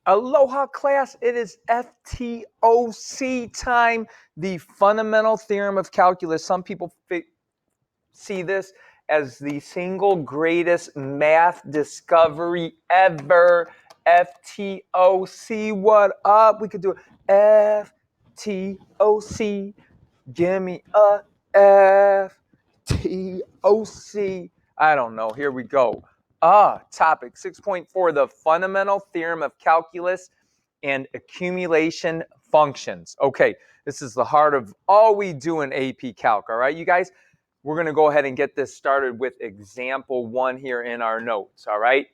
Aloha class, it is FTOC time, the fundamental theorem of calculus. Some people see this as the single greatest math discovery ever. FTOC, what up? We could do FTOC, give me a FTOC. I don't know, here we go. Topic 6.4, the fundamental theorem of calculus and accumulation functions. Okay, this is the heart of all we do in AP Calc, all right, you guys? We're going to go ahead and get this started with example 1 here in our notes, all right?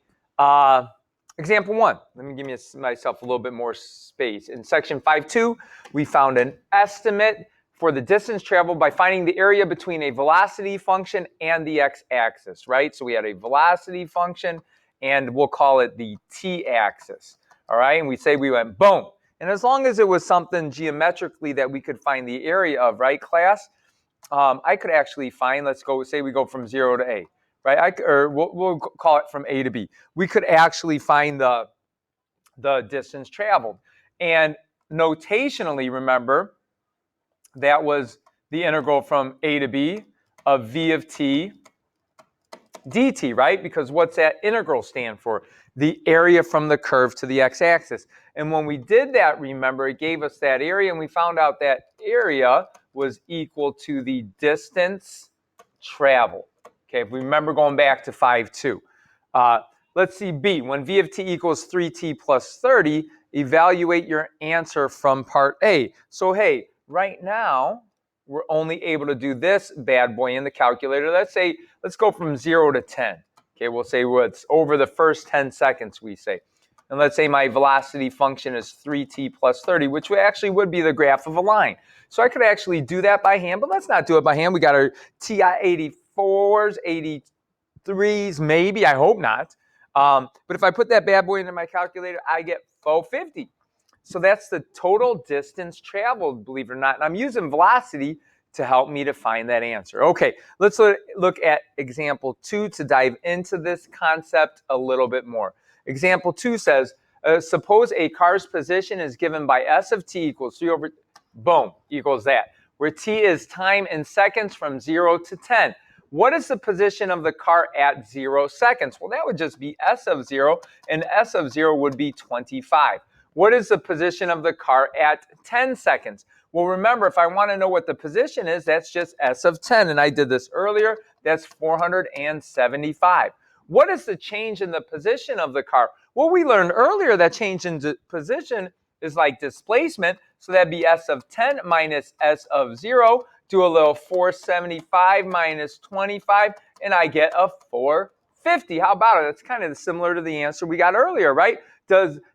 Example 1, let me give myself a little bit more space. In section 5.2, we found an estimate for the distance traveled by finding the area between a velocity function and the x-axis, right? So we had a velocity function, and we'll call it the t-axis, all right? And we say we went boom. And as long as it was something geometrically that we could find the area of, right, class? I could actually find, let's go, say we go from 0 to A, right? We'll call it from A to B. We could actually find the distance traveled. And notationally, remember, that was the integral from A to B of V of t dt, right? Because what's that integral stand for? The area from the curve to the x-axis. And when we did that, remember, it gave us that area, and we found out that area was equal to the distance traveled. Okay, if we remember going back to 5.2. Let's see B. When V of t equals 3t plus 30, evaluate your answer from part A. So, hey, right now, we're only able to do this bad boy in the calculator. Let's go from 0 to 10. Okay, we'll say what's over the first 10 seconds, we say. And let's say my velocity function is 3t plus 30, which actually would be the graph of a line. So I could actually do that by hand, but let's not do it by hand. We got our TI-84s, 83s, maybe, I hope not. But if I put that bad boy into my calculator, I get 450. So that's the total distance traveled, believe it or not. And I'm using velocity to help me to find that answer. Okay, let's look at example 2 to dive into this concept a little bit more. Example 2 says, suppose a car's position is given by s of t equals 3 over, boom, equals that, where t is time in seconds from 0 to 10. What is the position of the car at 0 seconds? Well, that would just be s of 0, and s of 0 would be 25. What is the position of the car at 10 seconds? Well, remember, if I want to know what the position is, that's just s of 10. And I did this earlier. That's 475. What is the change in the position of the car? Well, we learned earlier that change in position is like displacement. So that'd be s of 10 minus s of 0. Do a little 475 minus 25, and I get a 450. How about it? That's kind of similar to the answer we got earlier, right?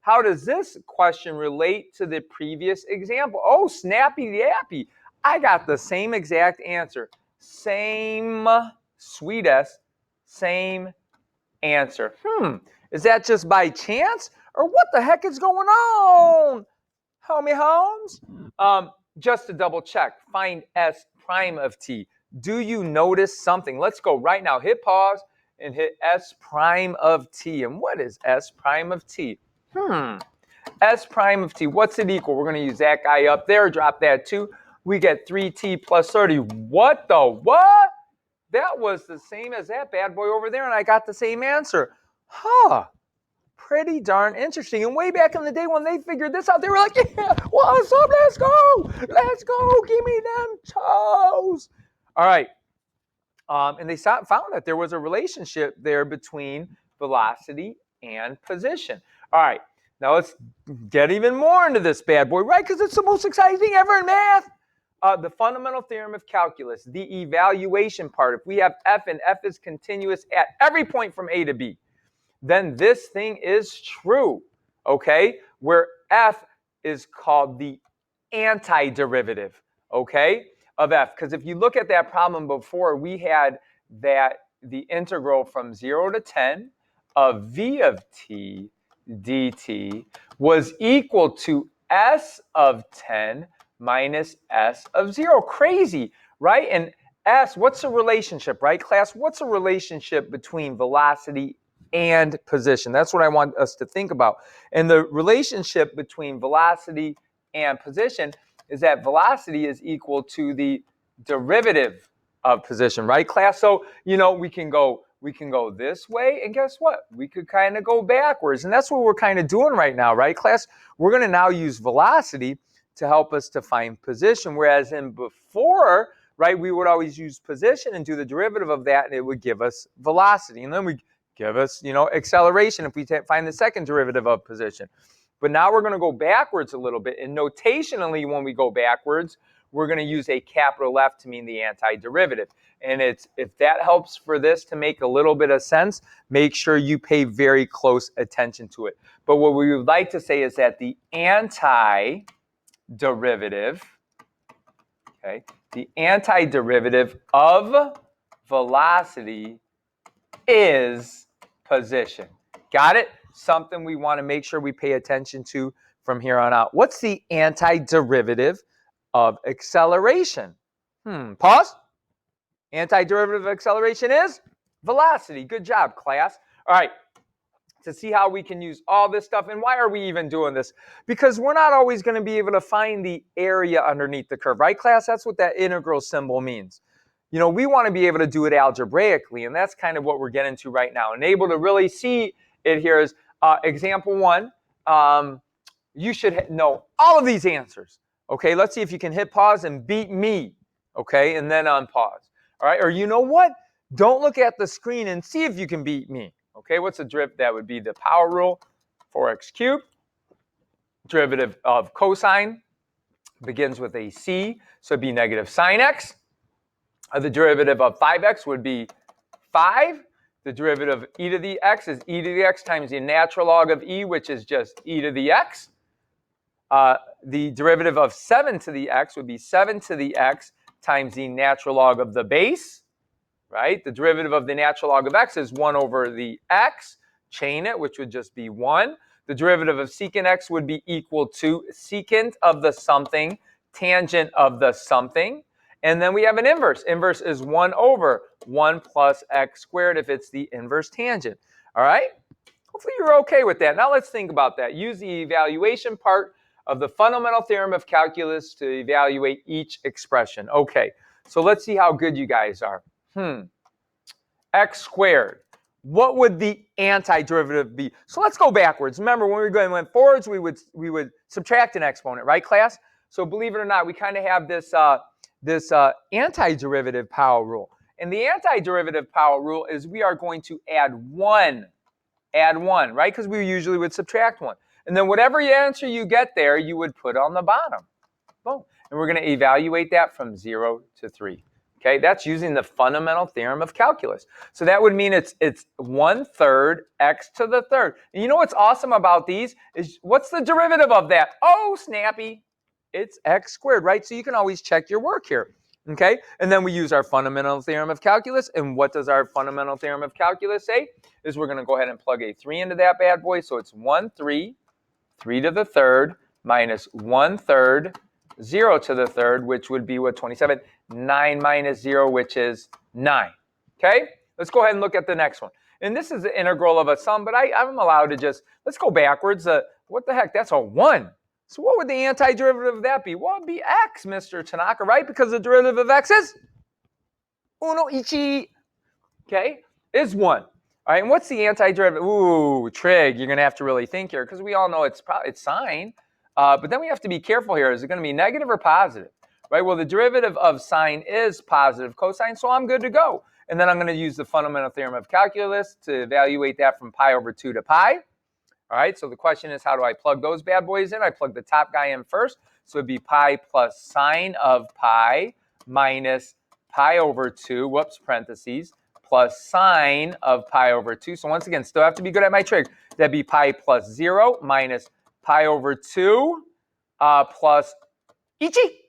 How does this question relate to the previous example? Oh, snappy dappy. I got the same exact answer. Same, sweet S, same answer. Is that just by chance? Or what the heck is going on? Homie Holmes? Just to double check, find S prime of t. Do you notice something? Let's go right now. Hit pause and hit S prime of t. And what is S prime of t? S prime of t, what's it equal? We're going to use that guy up there, drop that 2. We get 3t plus 30. What the what? That was the same as that bad boy over there, and I got the same answer. Pretty darn interesting. And way back in the day when they figured this out, they were like, yeah, what's up? Let's go. Let's go. Give me them toes. All right. And they found that there was a relationship there between velocity and position. All right, now let's get even more into this bad boy, right? Because it's the most exciting thing ever in math. The fundamental theorem of calculus, the evaluation part. If we have f and f is continuous at every point from A to B, then this thing is true, okay? Where f is called the antiderivative, okay, of f. Because if you look at that problem before, we had that the integral from 0 to 10 of v of t dt was equal to s of 10 minus s of 0. Crazy, right? And s, what's the relationship, right, class? What's the relationship between velocity and position. That's what I want us to think about. And the relationship between velocity and position is that velocity is equal to the derivative of position, right, class? So, you know, we can go this way, and guess what? We could kind of go backwards. And that's what we're kind of doing right now, right, class? We're going to now use velocity to help us to find position, whereas in before, right, we would always use position and do the derivative of that, and it would give us velocity. And then we give us, you know, acceleration if we find the second derivative of position. But now we're going to go backwards a little bit. And notationally, when we go backwards, we're going to use a capital F to mean the antiderivative. And it's, if that helps for this to make a little bit of sense, make sure you pay very close attention to it. But what we would like to say is that the antiderivative, okay, the antiderivative of velocity is position. Got it? Something we want to make sure we pay attention to from here on out. What's the antiderivative of acceleration? Pause. Antiderivative of acceleration is velocity. Good job, class. All right. To see how we can use all this stuff. And why are we even doing this? Because we're not always going to be able to find the area underneath the curve, right, class? That's what that integral symbol means. You know, we want to be able to do it algebraically, and that's kind of what we're getting to right now. And able to really see it here is example 1. You should know all of these answers. Okay, let's see if you can hit pause and beat me. Okay, and then unpause. All right, or you know what? Don't look at the screen and see if you can beat me. Okay, what's the derivative? That would be the power rule, 4x cubed. Derivative of cosine begins with a c, so it'd be negative sine x. The derivative of 5x would be 5. The derivative of e to the x is e to the x times the natural log of e, which is just e to the x. The derivative of 7 to the x would be 7 to the x times the natural log of the base, right? The derivative of the natural log of x is 1 over the x. Chain it, which would just be 1. The derivative of secant x would be equal to secant of the something, tangent of the something. And then we have an inverse. Inverse is 1 over 1 plus x squared if it's the inverse tangent. All right? Hopefully you're okay with that. Now let's think about that. Use the evaluation part of the fundamental theorem of calculus to evaluate each expression. Okay, so let's see how good you guys are. X squared. What would the antiderivative be? So let's go backwards. Remember, when we went forwards, we would subtract an exponent, right, class? So believe it or not, we kind of have this antiderivative power rule. And the antiderivative power rule is we are going to add 1, right? Because we usually would subtract 1. And then whatever answer you get there, you would put on the bottom. Boom. And we're going to evaluate that from 0 to 3. Okay, that's using the fundamental theorem of calculus. So that would mean it's 1/3 x to the third. And you know what's awesome about these is what's the derivative of that? Oh, snappy. It's x squared, right? So you can always check your work here. Okay, and then we use our fundamental theorem of calculus. And what does our fundamental theorem of calculus say? Is we're going to go ahead and plug a 3 into that bad boy. So it's 1/3, 3 to the third, minus 1/3, 0 to the third, which would be what, 27? 9 minus 0, which is 9. Okay? Let's go ahead and look at the next one. And this is the integral of a sum, but I'm allowed to just, let's go backwards. What the heck? That's a 1. So what would the antiderivative of that be? Well, it'd be x, Mr. Tanaka, right? Because the derivative of x is uno ichi. Okay? Is 1. All right, and what's the antiderivative? Ooh, trig, you're going to have to really think here, because we all know it's sine. But then we have to be careful here. Is it going to be negative or positive? Right? Well, the derivative of sine is positive cosine, so I'm good to go. And then I'm going to use the fundamental theorem of calculus to evaluate that from pi over 2 to pi. All right, so the question is, how do I plug those bad boys in? I plug the top guy in first. So it'd be pi plus sine of pi minus pi over 2, whoops, parentheses, plus sine of pi over 2. So once again, still have to be good at my trig. That'd be pi plus 0 minus pi over 2 plus ichi.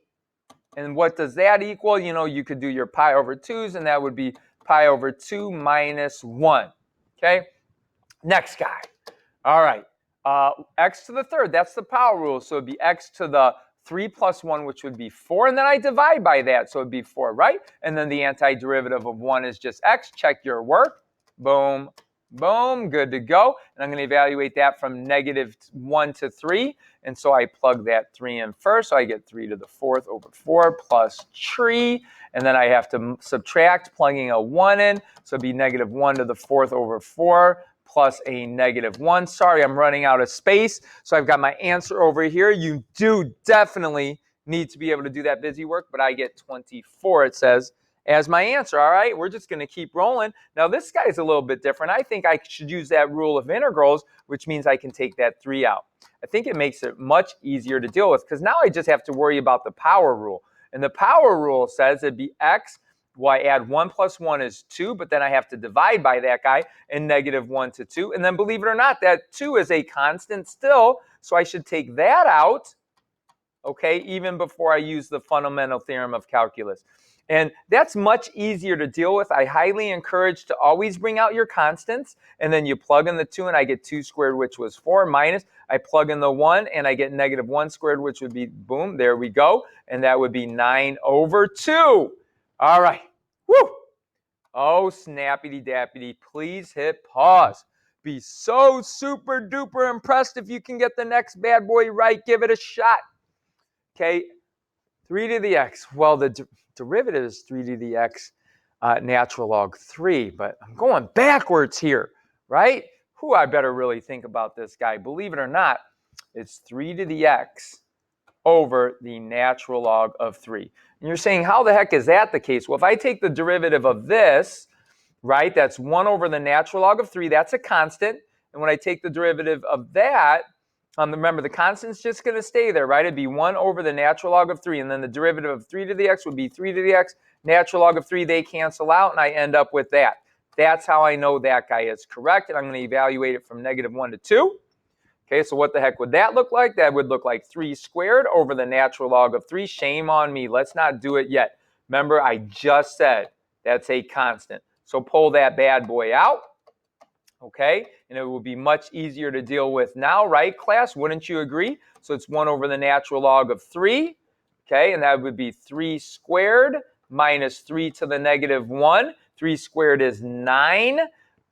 And what does that equal? You know, you could do your pi over 2's, and that would be pi over 2 minus 1. Okay? Next guy. All right. X to the third, that's the power rule. So it'd be x to the 3 plus 1, which would be 4. And then I divide by that, so it'd be 4, right? And then the antiderivative of 1 is just x. Check your work. Boom. Boom, good to go. And I'm going to evaluate that from -1 to 3. And so I plug that 3 in first. So I get 3 to the 4th over 4 plus tree. And then I have to subtract, plugging a 1 in. So it'd be -1 to the 4th over 4 plus a -1. Sorry, I'm running out of space. So I've got my answer over here. You do definitely need to be able to do that busy work, but I get 24, it says, as my answer. All right, we're just going to keep rolling. Now, this guy's a little bit different. I think I should use that rule of integrals, which means I can take that 3 out. I think it makes it much easier to deal with because now I just have to worry about the power rule. And the power rule says it'd be x. Well, I add 1 plus 1 is 2, but then I have to divide by that guy and -1 to 2. And then believe it or not, that 2 is a constant still, so I should take that out, okay, even before I use the fundamental theorem of calculus. And that's much easier to deal with. I highly encourage to always bring out your constants, and then you plug in the 2, and I get 2 squared, which was 4, minus, I plug in the 1, and I get -1 squared, which would be, boom, there we go, and that would be 9 over 2. All right, woo! Oh, snappity-dappity, please hit pause. Be so super duper impressed if you can get the next bad boy right. Give it a shot. Okay, 3 to the x. Well, the derivative is 3 to the x natural log 3, but I'm going backwards here, right? I better really think about this guy. Believe it or not, it's 3 to the x over the natural log of 3. And you're saying, how the heck is that the case? Well, if I take the derivative of this, right, that's 1 over the natural log of 3. That's a constant. And when I take the derivative of that, remember, the constant's just going to stay there, right? It'd be 1 over the natural log of 3. And then the derivative of 3 to the x would be 3 to the x. Natural log of 3, they cancel out, and I end up with that. That's how I know that guy is correct. And I'm going to evaluate it from -1 to 2. Okay, so what the heck would that look like? That would look like 3 squared over the natural log of 3. Shame on me. Let's not do it yet. Remember, I just said that's a constant. So pull that bad boy out. Okay, and it will be much easier to deal with now, right, class? Wouldn't you agree? So it's 1 over the natural log of 3, okay, and that would be 3 squared minus 3 to the -1. 3 squared is 9,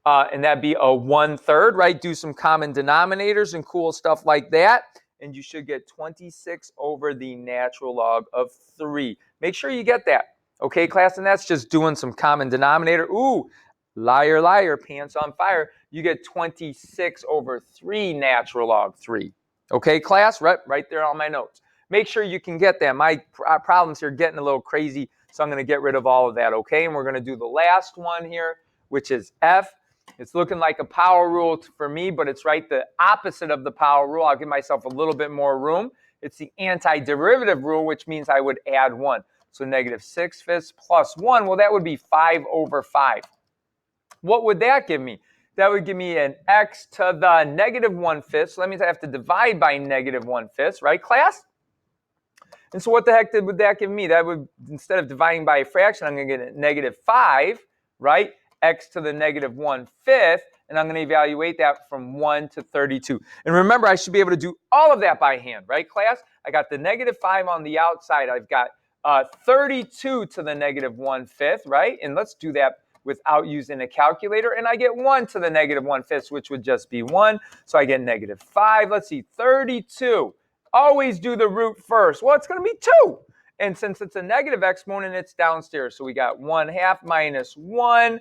and that'd be a 1/3, right? Do some common denominators and cool stuff like that, and you should get 26 over the natural log of 3. Make sure you get that, okay, class? And that's just doing some common denominator. Ooh, liar, liar, pants on fire. You get 26 over 3 natural log 3. Okay, class? Right there on my notes. Make sure you can get that. My problems here are getting a little crazy, so I'm going to get rid of all of that, okay? And we're going to do the last one here, which is F. It's looking like a power rule for me, but it's right the opposite of the power rule. I'll give myself a little bit more room. It's the antiderivative rule, which means I would add 1. So -6/5 plus 1, well, that would be 5 over 5. What would that give me? That would give me an x to the -1/5. So that means I have to divide by -1/5, right, class? And so what the heck would that give me? That would, instead of dividing by a fraction, I'm going to get a -5, right? X to the -1/5. And I'm going to evaluate that from 1 to 32. And remember, I should be able to do all of that by hand, right, class? I got the -5 on the outside. I've got 32 to the -1/5, right? And let's do that without using a calculator, and I get 1 to the -1/5, which would just be 1. So I get -5. Let's see, 32. Always do the root first. Well, it's going to be 2. And since it's a negative exponent, it's downstairs. So we got 1/2 minus 1.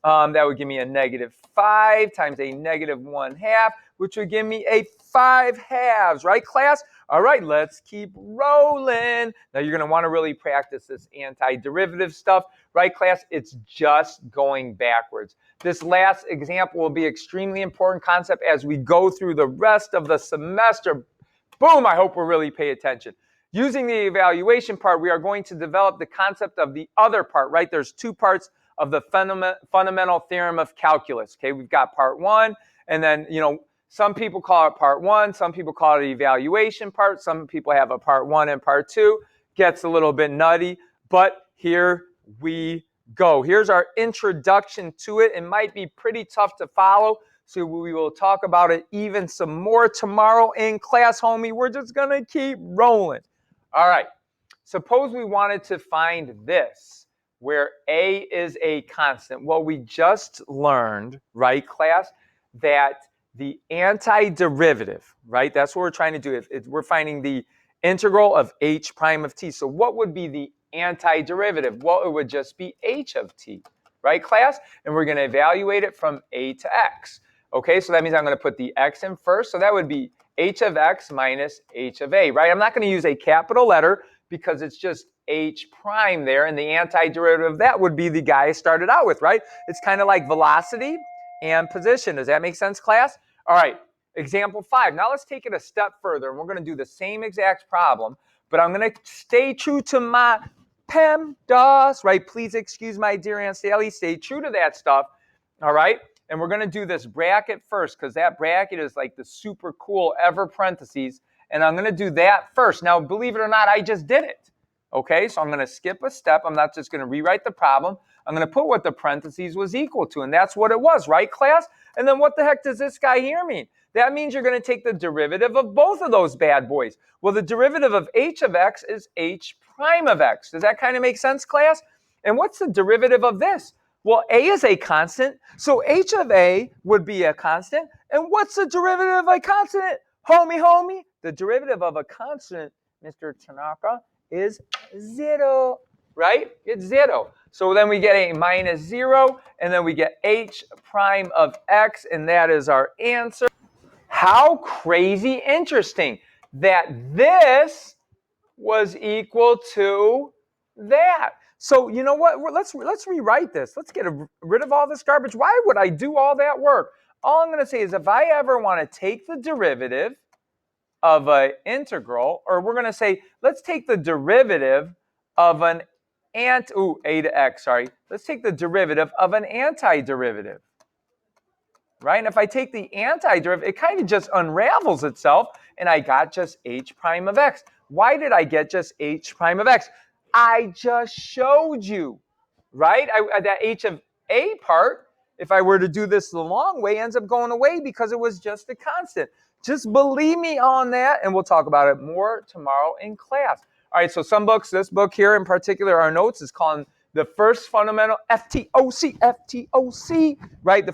That would give me a -5 times a -1/2, which would give me a 5/2, right, class? All right, let's keep rolling. Now, you're going to want to really practice this antiderivative stuff, right, class? It's just going backwards. This last example will be extremely important concept as we go through the rest of the semester. Boom, I hope we'll really pay attention. Using the evaluation part, we are going to develop the concept of the other part, right? There's 2 parts of the fundamental theorem of calculus, okay? We've got part 1, and then, some people call it part 1, some people call it the evaluation part, some people have a part 1 and part 2. Gets a little bit nutty, but here we go. Here's our introduction to it. It might be pretty tough to follow, so we will talk about it even some more tomorrow in class, homie. We're just going to keep rolling. All right. Suppose we wanted to find this. where a is a constant. Well, we just learned, right, class, that the antiderivative, right, that's what we're trying to do. We're finding the integral of h prime of t. So what would be the antiderivative? Well, it would just be h of t, right, class? And we're going to evaluate it from a to x. Okay, so that means I'm going to put the x in first. So that would be h of x minus h of a, right? I'm not going to use a capital letter because it's just h prime there, and the antiderivative of that would be the guy I started out with, right? It's kind of like velocity and position. Does that make sense, class? All right, example 5. Now let's take it a step further, and we're going to do the same exact problem, but I'm going to stay true to my PEMDAS, right? Please excuse my dear Aunt Sally. Stay true to that stuff, all right? And we're going to do this bracket first because that bracket is like the super cool ever parentheses, and I'm going to do that first. Now, believe it or not, I just did it. Okay, so I'm going to skip a step. I'm not just going to rewrite the problem. I'm going to put what the parentheses was equal to, and that's what it was, right, class? And then what the heck does this guy here mean? That means you're going to take the derivative of both of those bad boys. Well, the derivative of h of x is h prime of x. Does that kind of make sense, class? And what's the derivative of this? Well, a is a constant, so h of a would be a constant. And what's the derivative of a constant? Homie, the derivative of a constant, Mr. Tanaka, is 0, right? It's 0. So then we get a minus 0, and then we get h prime of x, and that is our answer. How crazy interesting that this was equal to that. So you know what? Let's rewrite this. Let's get rid of all this garbage. Why would I do all that work? All I'm going to say is if I ever want to take the derivative of an integral, or we're going to say, let's take the derivative of an a to x, sorry. Let's take the derivative of an antiderivative, right? And if I take the antiderivative, it kind of just unravels itself, and I got just h prime of x. Why did I get just h prime of x? I just showed you, right? That h of a part, if I were to do this the long way, ends up going away because it was just a constant. Just believe me on that, and we'll talk about it more tomorrow in class. All right, so some books, this book here in particular, our notes is called the first fundamental FTOC, right?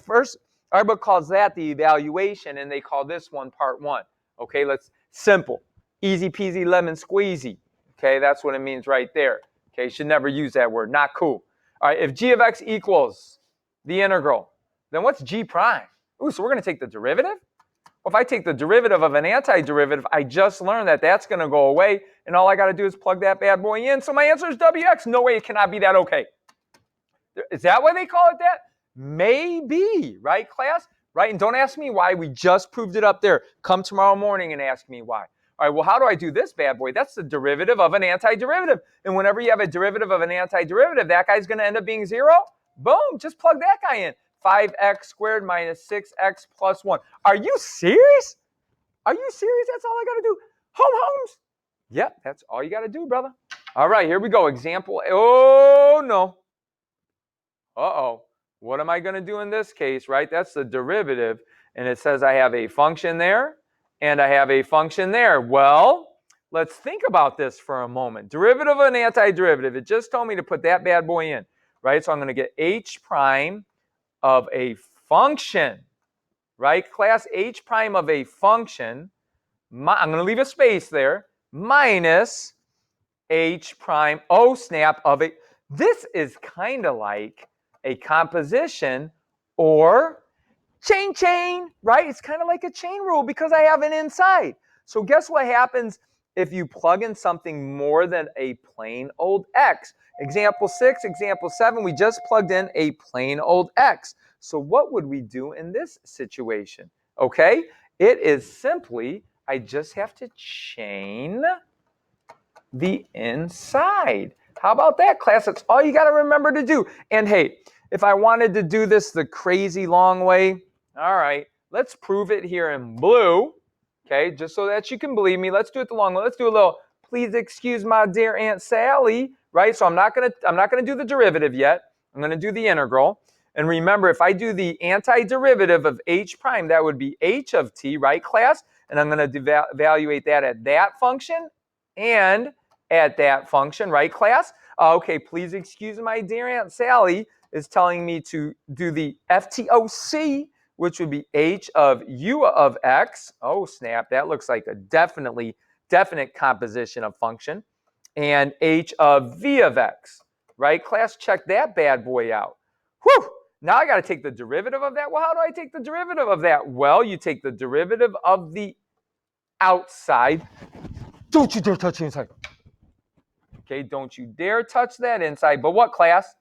Our book calls that the evaluation, and they call this one part 1. Okay, simple, easy peasy lemon squeezy. Okay, that's what it means right there. Okay, you should never use that word, not cool. All right, if g of x equals the integral, then what's g prime? Ooh, so we're going to take the derivative? Well, if I take the derivative of an antiderivative, I just learned that that's going to go away, and all I got to do is plug that bad boy in. So my answer is wx. No way, it cannot be that. Okay. Is that why they call it that? Maybe, right, class? Right? And don't ask me why. We just proved it up there. Come tomorrow morning and ask me why. All right, well, how do I do this bad boy? That's the derivative of an antiderivative. And whenever you have a derivative of an antiderivative, that guy's going to end up being 0. Boom, just plug that guy in. 5x squared minus 6x plus 1. Are you serious? Are you serious? That's all I got to do. Holmes. Yep, that's all you got to do, brother. All right, here we go. Example. Oh, no. Uh-oh. What am I going to do in this case, right? That's the derivative. And it says I have a function there, and I have a function there. Well, let's think about this for a moment. Derivative of an antiderivative. It just told me to put that bad boy in, right? So I'm going to get h prime of a function, right? Class h prime of a function, I'm going to leave a space there, minus h prime, oh snap, of a, this is kind of like a composition or chain, right? It's kind of like a chain rule because I have an inside. So guess what happens if you plug in something more than a plain old x? Example 6, example 7, we just plugged in a plain old x. So what would we do in this situation? Okay, it is simply, I just have to chain the inside. How about that, class? That's all you got to remember to do. And hey, if I wanted to do this the crazy long way, all right, let's prove it here in blue. Okay, just so that you can believe me. Let's do it the long way. Let's do a little, please excuse my dear Aunt Sally, right? So I'm not gonna do the derivative yet. I'm gonna do the integral. And remember, if I do the antiderivative of h prime, that would be h of t, right, class? And I'm gonna evaluate that at that function and at that function, right, class? Okay, please excuse my dear Aunt Sally is telling me to do the FTOC, which would be h of u of x. Oh, snap, that looks like a definite composition of function. And h of v of x, right, class? Check that bad boy out. Whew! Now I got to take the derivative of that. Well, how do I take the derivative of that? Well, you take the derivative of the outside. Don't you dare touch the inside. Okay, don't you dare touch that inside. But what, class?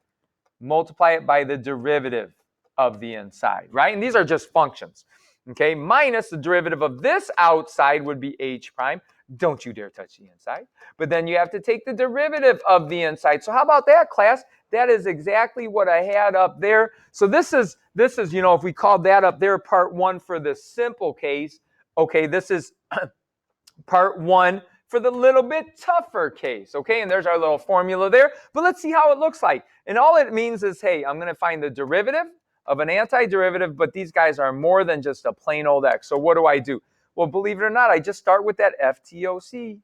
Multiply it by the derivative of the inside, right? And these are just functions. Okay, minus the derivative of this outside would be h prime. Don't you dare touch the inside. But then you have to take the derivative of the inside. So how about that, class? That is exactly what I had up there. So this is, you know, if we called that up there part 1 for the simple case, okay, this is part 1 for the little bit tougher case, okay? And there's our little formula there. But let's see how it looks like. And all it means is, hey, I'm going to find the derivative of an antiderivative, but these guys are more than just a plain old x. So what do? Well, believe it or not, I just start with that FTOC,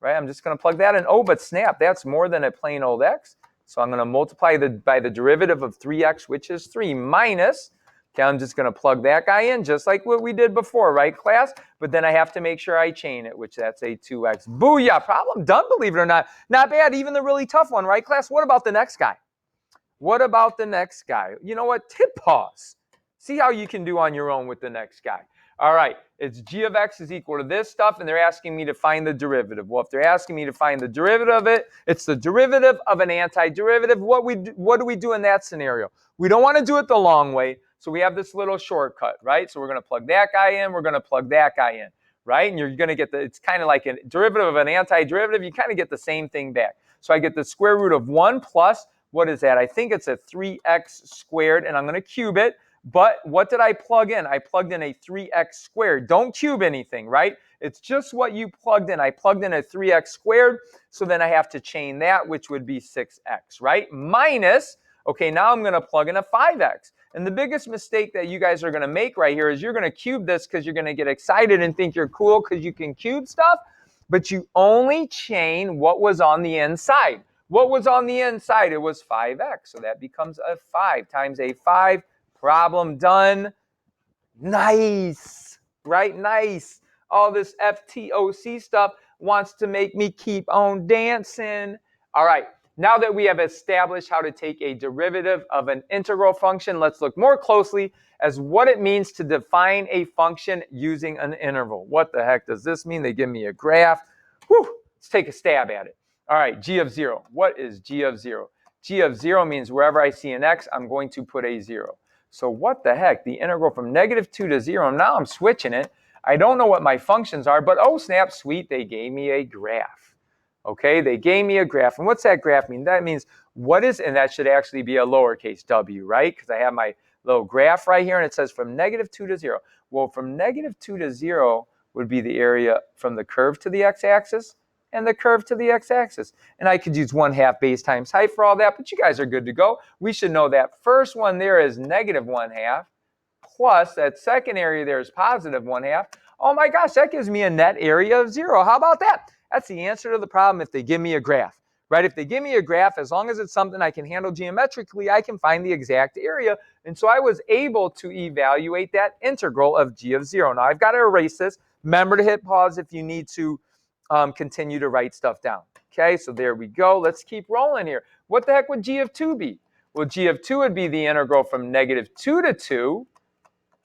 right? I'm just going to plug that in. Oh, but snap, that's more than a plain old x. So I'm going to multiply by the derivative of 3x, which is 3, minus, okay, I'm just going to plug that guy in just like what we did before, right, class? But then I have to make sure I chain it, which that's a 2x. Booyah, problem done, believe it or not. Not bad, even the really tough one, right, class? What about the next guy? What about the next guy? You know what? Hit pause. See how you can do on your own with the next guy. All right, it's g of x is equal to this stuff, and they're asking me to find the derivative. Well, if they're asking me to find the derivative of it, it's the derivative of an antiderivative. What do we do in that scenario? We don't want to do it the long way, so we have this little shortcut, right? So we're going to plug that guy in, we're going to plug that guy in, right? And you're going to get it's kind of like a derivative of an antiderivative. You kind of get the same thing back. So I get the square root of 1 plus, what is that? I think it's a 3x squared, and I'm going to cube it. But what did I plug in? I plugged in a 3x squared. Don't cube anything, right? It's just what you plugged in. I plugged in a 3x squared, so then I have to chain that, which would be 6x, right? Minus, okay, now I'm going to plug in a 5x. And the biggest mistake that you guys are going to make right here is you're going to cube this because you're going to get excited and think you're cool because you can cube stuff, but you only chain what was on the inside. What was on the inside? It was 5x, so that becomes a 5 times a 5. Problem done. Nice, right? Nice. All this FTOC stuff wants to make me keep on dancing. All right, now that we have established how to take a derivative of an integral function, let's look more closely as what it means to define a function using an interval. What the heck does this mean? They give me a graph. Whew, let's take a stab at it. All right, g of 0. What is g of 0? G of 0 means wherever I see an x, I'm going to put a 0. So what the heck? The integral from -2 to 0. Now I'm switching it. I don't know what my functions are, but oh snap, sweet, they gave me a graph. Okay, they gave me a graph. And what's that graph mean? That means what is, and that should actually be a lowercase w, right? Because I have my little graph right here, and it says from -2 to 0. Well, from -2 to 0 would be the area from the curve to the x-axis and the curve to the x-axis. And I could use 1/2 base times height for all that, but you guys are good to go. We should know that first one there is -1/2, plus that second area there is +1/2. Oh my gosh, that gives me a net area of 0. How about that? That's the answer to the problem if they give me a graph, right? If they give me a graph, as long as it's something I can handle geometrically, I can find the exact area. And so I was able to evaluate that integral of g of 0. Now I've got to erase this. Remember to hit pause if you need to continue to write stuff down. Okay, so there we go. Let's keep rolling here. What the heck would g of 2 be? Well, g of 2 would be the integral from -2 to 2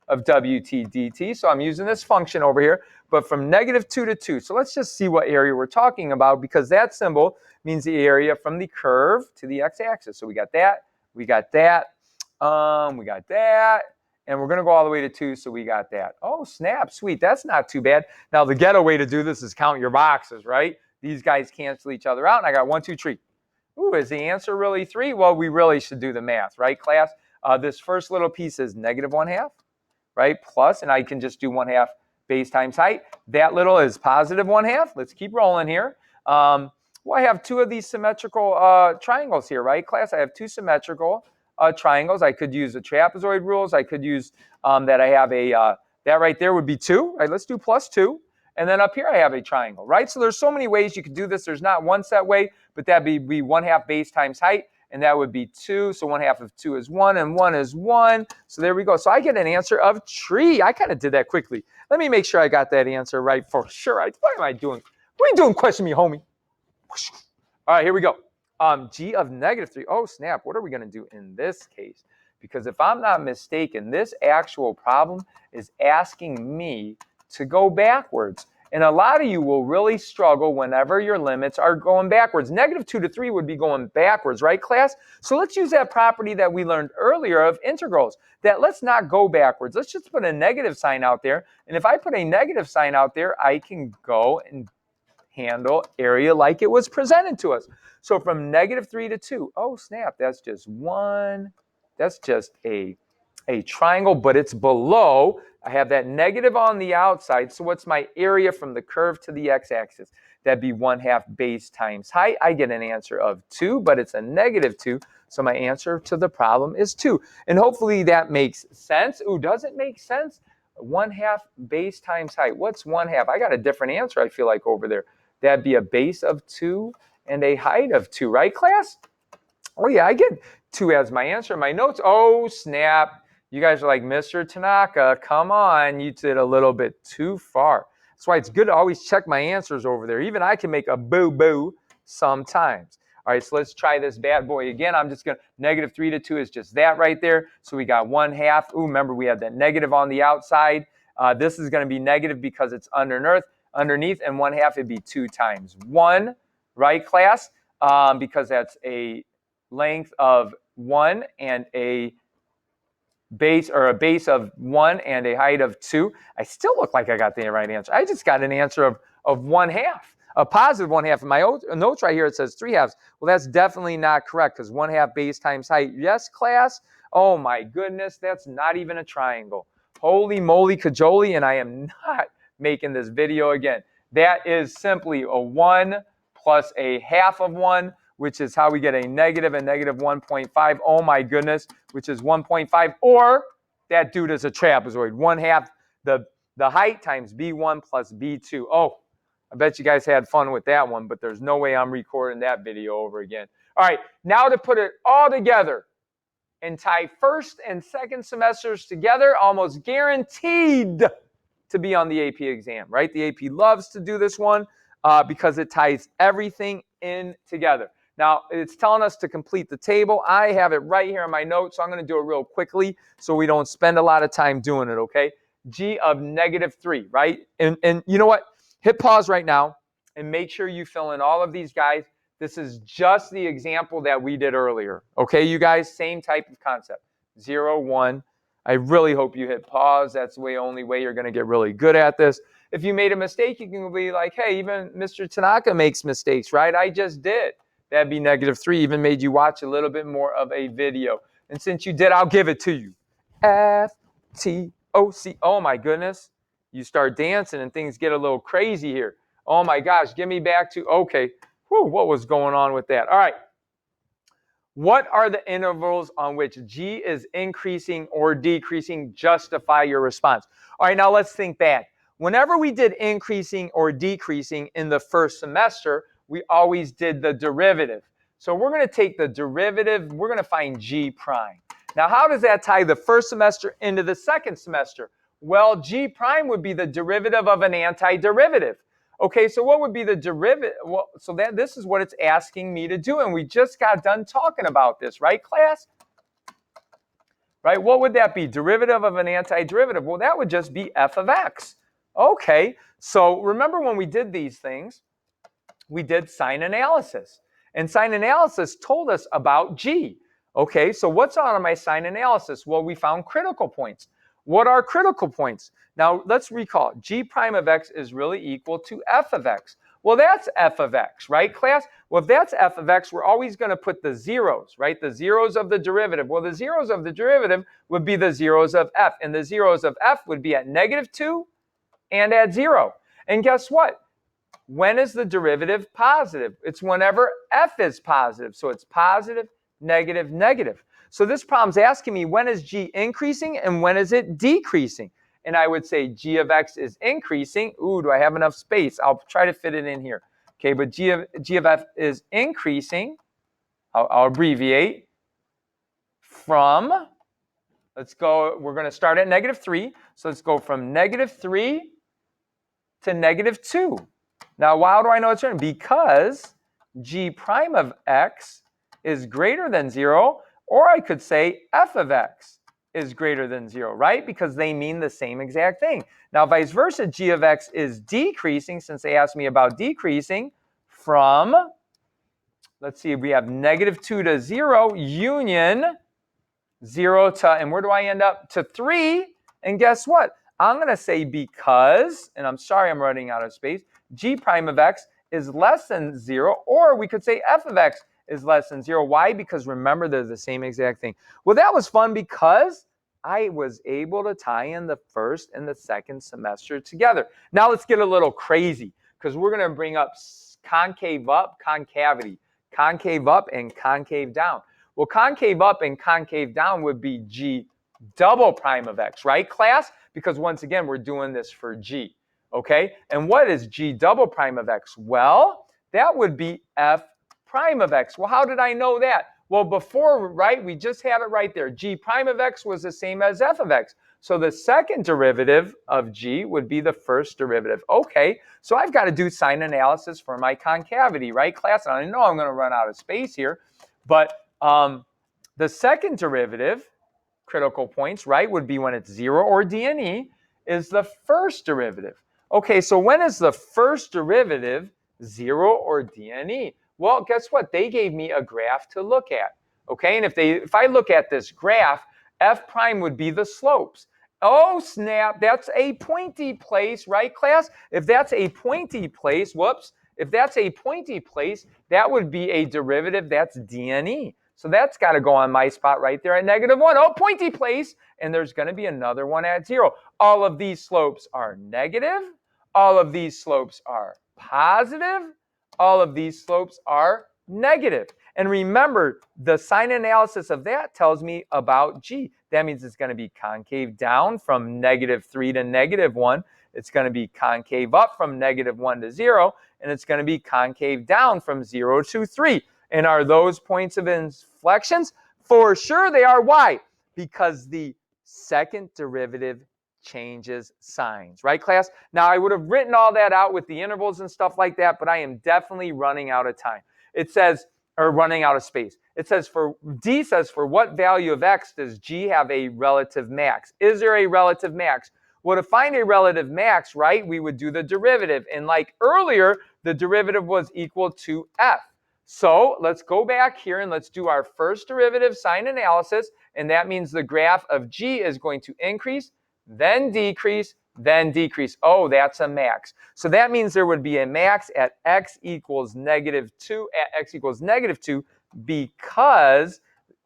of wt dt. So I'm using this function over here, but from -2 to 2. So let's just see what area we're talking about, because that symbol means the area from the curve to the x-axis. So we got that, we got that, we got that. And we're going to go all the way to 2, so we got that. Oh, snap, sweet. That's not too bad. Now, the ghetto way to do this is count your boxes, right? These guys cancel each other out, and I got 1, 2, 3. Ooh, is the answer really 3? Well, we really should do the math, right, class? This first little piece is -1/2, right? Plus, and I can just do 1/2 base times height. That little is +1/2. Let's keep rolling here. Well, I have 2 of these symmetrical triangles here, right, class? I have 2 symmetrical triangles. I could use the trapezoid rules. I could use that I have a, that right there would be 2. Right, let's do +2. And then up here I have a triangle, right? So there's so many ways you could do this. There's not one set way, but that'd be 1/2 base times height, and that would be 2. So 1/2 of 2 is 1, and 1 is 1. So there we go. So I get an answer of tree. I kind of did that quickly. Let me make sure I got that answer right for sure. What am I doing? What are you doing? Question me, homie. All right, here we go. G of -3. Oh, snap. What are we going to do in this case? Because if I'm not mistaken, this actual problem is asking me to go backwards. And a lot of you will really struggle whenever your limits are going backwards. -2 to 3 would be going backwards, right, class? So let's use that property that we learned earlier of integrals, that let's not go backwards. Let's just put a negative sign out there. And if I put a negative sign out there, I can go and handle area like it was presented to us. So from -3 to 2, oh snap, that's just one. That's just a triangle, but it's below. I have that negative on the outside. So what's my area from the curve to the x-axis? That'd be 1/2 base times height. I get an answer of 2, but it's a -2. So my answer to the problem is 2. And hopefully that makes sense. Ooh, does it make sense? 1/2 base times height. What's 1/2? I got a different answer, I feel like, over there. That'd be a base of 2 and a height of 2, right, class? Oh, yeah, I get 2 as my answer in my notes. Oh, snap. You guys are like, Mr. Tanaka, come on. You did a little bit too far. That's why it's good to always check my answers over there. Even I can make a boo-boo sometimes. All right, so let's try this bad boy again. I'm just going to, -3 to 2 is just that right there. So we got 1/2. Ooh, remember, we have that negative on the outside. This is going to be negative because it's underneath, and 1/2 would be 2 times 1, right, class? Because that's a length of 1 and a base of 1 and a height of 2. I still look like I got the right answer. I just got an answer of 1/2, a positive 1/2. In my notes right here, it says 3/2. Well, that's definitely not correct because 1/2 base times height. Yes, class? Oh my goodness, that's not even a triangle. Holy moly cajoli, and I am not making this video again. That is simply a 1 plus a half of 1, which is how we get a -1.5. Oh my goodness, which is 1.5. Or that dude is a trapezoid. 1/2 the height times b1 plus b2. Oh, I bet you guys had fun with that one, but there's no way I'm recording that video over again. All right, now to put it all together and tie first and second semesters together, almost guaranteed to be on the AP exam, right? The AP loves to do this one because it ties everything in together. Now, it's telling us to complete the table. I have it right here in my notes, so I'm going to do it real quickly so we don't spend a lot of time doing it, okay? G of -3, right? And you know what? Hit pause right now and make sure you fill in all of these guys. This is just the example that we did earlier, okay, you guys? Same type of concept. 0, 1. I really hope you hit pause. That's the only way you're going to get really good at this. If you made a mistake, you can be like, hey, even Mr. Tanaka makes mistakes, right? I just did. That'd be -3, even made you watch a little bit more of a video. And since you did, I'll give it to you. FTOC. Oh, my goodness. You start dancing and things get a little crazy here. Oh, my gosh. Give me back to, okay. Whew, what was going on with that? All right. What are the intervals on which G is increasing or decreasing? Justify your response. All right, now let's think back. Whenever we did increasing or decreasing in the first semester, we always did the derivative. So we're going to take the derivative. We're going to find G prime. Now, how does that tie the first semester into the second semester? Well, G prime would be the derivative of an antiderivative. Okay, so what would be the derivative? Well, so this is what it's asking me to do, and we just got done talking about this, right, class? Right, what would that be? Derivative of an antiderivative. Well, that would just be f of x. Okay, so remember when we did these things, we did sign analysis. And sign analysis told us about G. Okay, so what's on my sign analysis? Well, we found critical points. What are critical points? Now, let's recall. G prime of x is really equal to f of x. Well, that's f of x, right, class? Well, if that's f of x, we're always going to put the zeros, right? The zeros of the derivative. Well, the zeros of the derivative would be the zeros of f. And the zeros of f would be at -2 and at 0. And guess what? When is the derivative positive? It's whenever f is positive. So it's positive, negative, negative. So this problem's asking me, when is G increasing and when is it decreasing? and I would say g of x is increasing. Ooh, do I have enough space? I'll try to fit it in here. Okay, but g of f is increasing. I'll abbreviate from, let's go, we're going to start at -3. So let's go from -3 to -2. Now, how do I know it's certain? Because g prime of x is greater than 0, or I could say f of x is greater than 0, right? Because they mean the same exact thing. Now, vice versa, g of x is decreasing, since they asked me about decreasing, from, let's see, we have -2 to 0, union 0 to, and where do I end up? To 3. And guess what? I'm going to say because, and I'm sorry I'm running out of space, g prime of x is less than 0, or we could say f of x is less than 0. Why? Because remember, they're the same exact thing. Well, that was fun because I was able to tie in the first and the second semester together. Now let's get a little crazy, because we're going to bring up concave up, concavity, concave up and concave down. Well, concave up and concave down would be g double prime of x, right, class? Because once again, we're doing this for g, okay? And what is g double prime of x? Well, that would be f prime of x. Well, how did I know that? Well, before, right, we just had it right there. G prime of x was the same as f of x. So the second derivative of g would be the first derivative. Okay, so I've got to do sign analysis for my concavity, right, class? And I know I'm going to run out of space here, but the second derivative, critical points, right, would be when it's 0 or d and e, is the first derivative. Okay, so when is the first derivative 0 or d and e? Well, guess what? They gave me a graph to look at. Okay, and if I look at this graph, f prime would be the slopes. Oh, snap, that's a pointy place, right, class? If that's a pointy place, whoops, if that's a pointy place, that would be a derivative that's d and e. So that's got to go on my spot right there at -1. Oh, pointy place. And there's going to be another one at 0. All of these slopes are negative. All of these slopes are positive. All of these slopes are negative. And remember, the sign analysis of that tells me about g. That means it's going to be concave down from -3 to -1. It's going to be concave up from -1 to 0. And it's going to be concave down from 0 to 3. And are those points of inflections? For sure they are. Why? Because the second derivative changes signs, right, class? Now, I would have written all that out with the intervals and stuff like that, but I am definitely running out of time. It says, or running out of space. It says D says, for what value of x does g have a relative max? Is there a relative max? Well, to find a relative max, right, we would do the derivative. And like earlier, the derivative was equal to f. So let's go back here and let's do our first derivative sign analysis. And that means the graph of g is going to increase, then decrease, then decrease. Oh, that's a max. So that means there would be a max at x equals -2, at x equals -2, because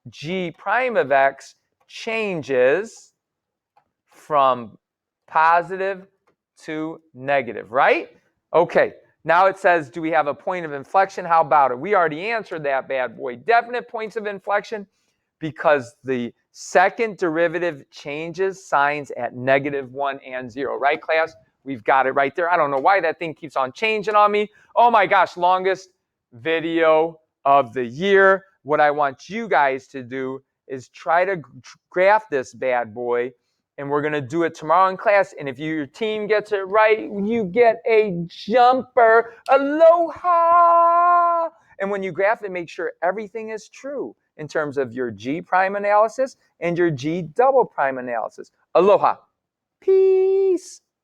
g prime of x changes from positive to negative, right? Okay. Now it says, do we have a point of inflection? How about it? We already answered that bad boy. Definite points of inflection, because the second derivative changes signs at -1 and 0. Right, class? We've got it right there. I don't know why that thing keeps on changing on me. Oh my gosh, longest video of the year. What I want you guys to do is try to graph this bad boy. And we're going to do it tomorrow in class. And if your team gets it right, you get a jumper. Aloha! And when you graph it, make sure everything is true in terms of your g prime analysis and your g double prime analysis. Aloha. Peace.